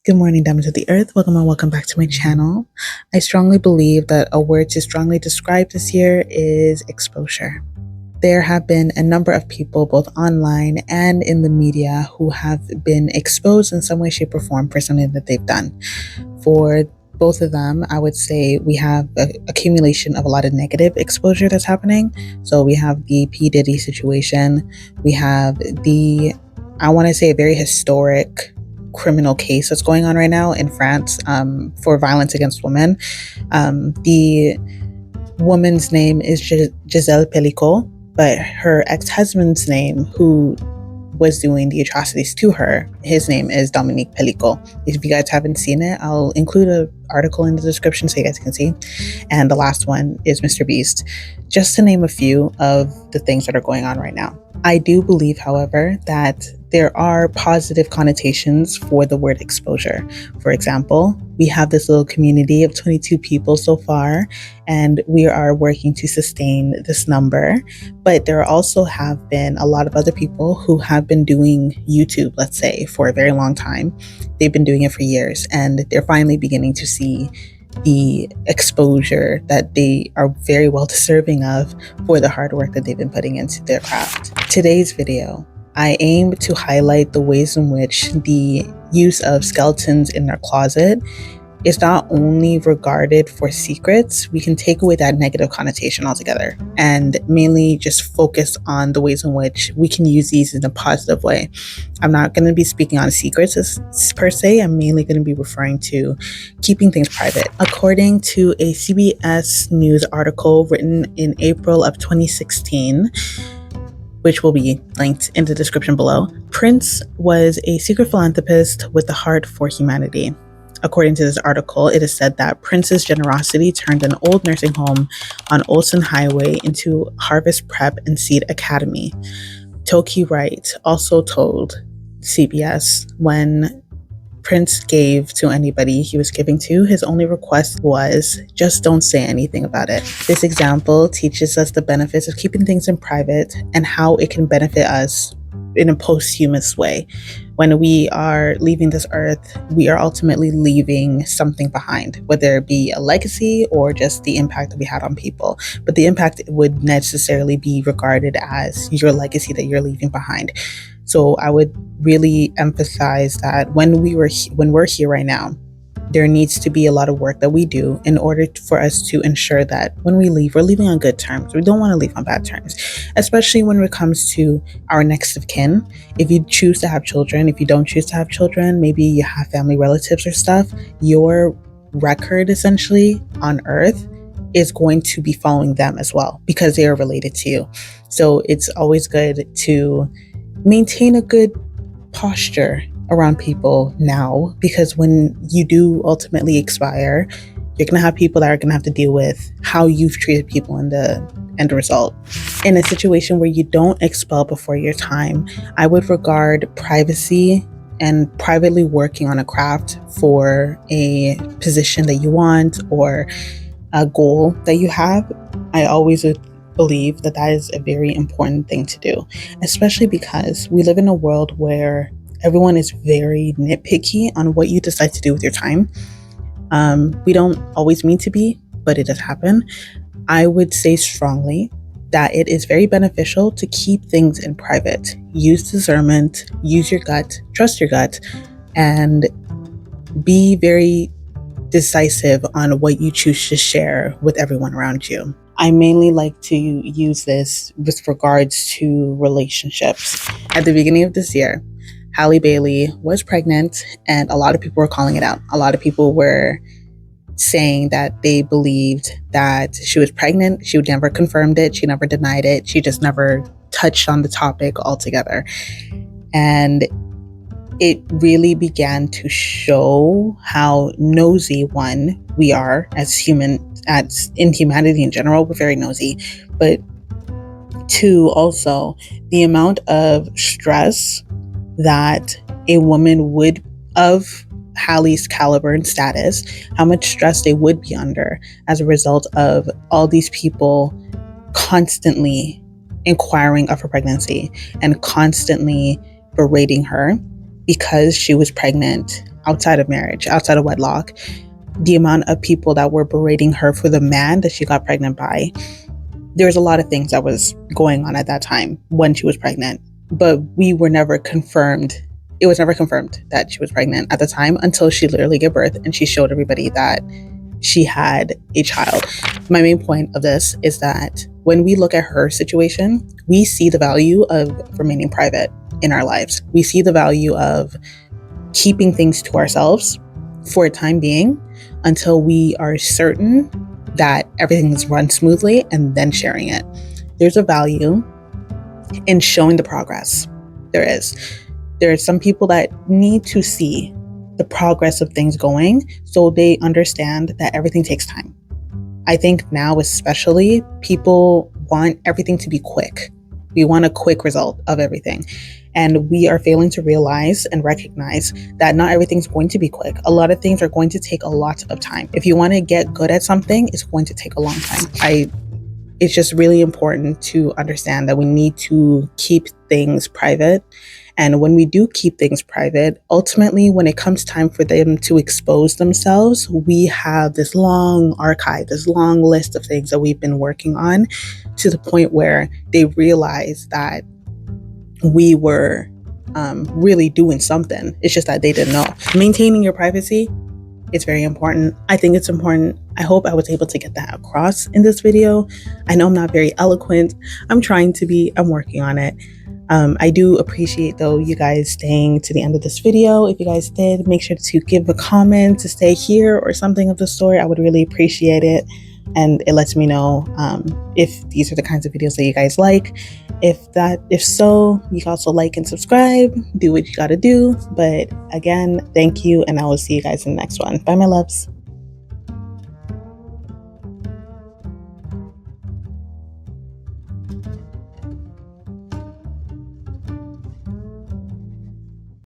Good morning, diamonds of the earth. Welcome and welcome back to my channel. I strongly believe that a word to strongly describe this year is exposure. There have been a number of people, both online and in the media, who have been exposed in some way, shape, or form for something that they've done. For both of them, I would say we have an accumulation of a lot of negative exposure that's happening. So we have the P. Diddy situation. We have I want to say, a very historic criminal case that's going on right now in France for violence against women. The woman's name is Giselle Pellicot, but her ex-husband's name, who was doing the atrocities to her, his name is Dominique Pellicot. If you guys haven't seen it, I'll include an article in the description so you guys can see. And the last one is Mr. Beast, just to name a few of the things that are going on right now. I do believe, however, that there are positive connotations for the word exposure. For example, we have this little community of 22 people so far, and we are working to sustain this number. But there also have been a lot of other people who have been doing YouTube, let's say, for a very long time. They've been doing it for years, and they're finally beginning to see the exposure that they are very well deserving of for the hard work that they've been putting into their craft. Today's video, I aim to highlight the ways in which the use of skeletons in their closet is not only regarded for secrets. We can take away that negative connotation altogether and mainly just focus on the ways in which we can use these in a positive way. I'm not going to be speaking on secrets per se. I'm mainly going to be referring to keeping things private. According to a CBS News article written in April of 2016, which will be linked in the description below, Prince was a secret philanthropist with a heart for humanity. According to this article, it is said that Prince's generosity turned an old nursing home on Olsen Highway into Harvest Prep and Seed Academy. Toki Wright also told CBS when Prince gave to anybody he was giving to, his only request was just don't say anything about it. This example teaches us the benefits of keeping things in private and how it can benefit us in a posthumous way. When we are leaving this earth, we are ultimately leaving something behind, whether it be a legacy or just the impact that we had on people. But the impact would necessarily be regarded as your legacy that you're leaving behind. So I would really emphasize that when we're here right now, there needs to be a lot of work that we do in order for us to ensure that when we leave, we're leaving on good terms. We don't want to leave on bad terms, especially when it comes to our next of kin. If you choose to have children, if you don't choose to have children, maybe you have family relatives or stuff, your record essentially on earth is going to be following them as well because they are related to you. So it's always good to maintain a good posture around people now, because when you do ultimately expire, you're going to have people that are going to have to deal with how you've treated people in the end result. In a situation where you don't expel before your time, I would regard privacy and privately working on a craft for a position that you want or a goal that you have. I always would believe that that is a very important thing to do, especially because we live in a world where everyone is very nitpicky on what you decide to do with your time. We don't always mean to be, but it does happen. I would say strongly that it is very beneficial to keep things in private. Use discernment, use your gut, trust your gut, and be very decisive on what you choose to share with everyone around you. I mainly like to use this with regards to relationships. At the beginning of this year, Halle Bailey was pregnant, and a lot of people were calling it out. A lot of people were saying that they believed that she was pregnant. She never confirmed it. She never denied it. She just never touched on the topic altogether. And it really began to show how nosy, one, we are as in humanity in general. We're very nosy. But two, also, the amount of stress that a woman would, of Halle's caliber and status, how much stress they would be under as a result of all these people constantly inquiring of her pregnancy and constantly berating her because she was pregnant outside of marriage, outside of wedlock, the amount of people that were berating her for the man that she got pregnant by. There's a lot of things that was going on at that time when she was pregnant, but we were never confirmed. It was never confirmed that she was pregnant at the time until she literally gave birth and she showed everybody that she had a child. My main point of this is that when we look at her situation, we see the value of remaining private in our lives. We see the value of keeping things to ourselves for a time being until we are certain that everything's run smoothly and then sharing it. There's a value in showing the progress. There is. There are some people that need to see the progress of things going so they understand that everything takes time. I think now especially people want everything to be quick. We want a quick result of everything. And we are failing to realize and recognize that not everything's going to be quick. A lot of things are going to take a lot of time. If you want to get good at something, it's going to take a long time. It's just really important to understand that we need to keep things private. And when we do keep things private, ultimately, when it comes time for them to expose themselves, we have this long archive, this long list of things that we've been working on to the point where they realize that we were really doing something. It's just that they didn't know. Maintaining your privacy, it's very important. I think it's important. I hope I was able to get that across in this video. I know I'm not very eloquent. I'm trying to be. I'm working on it. I do appreciate, though, you guys staying to the end of this video. If you guys did, make sure to give a comment to stay here or something of the sort. I would really appreciate it. And it lets me know if these are the kinds of videos that you guys like. If so, you can also like and subscribe, do what you gotta do. But again, thank you, and I will see you guys in the next one. Bye, my loves.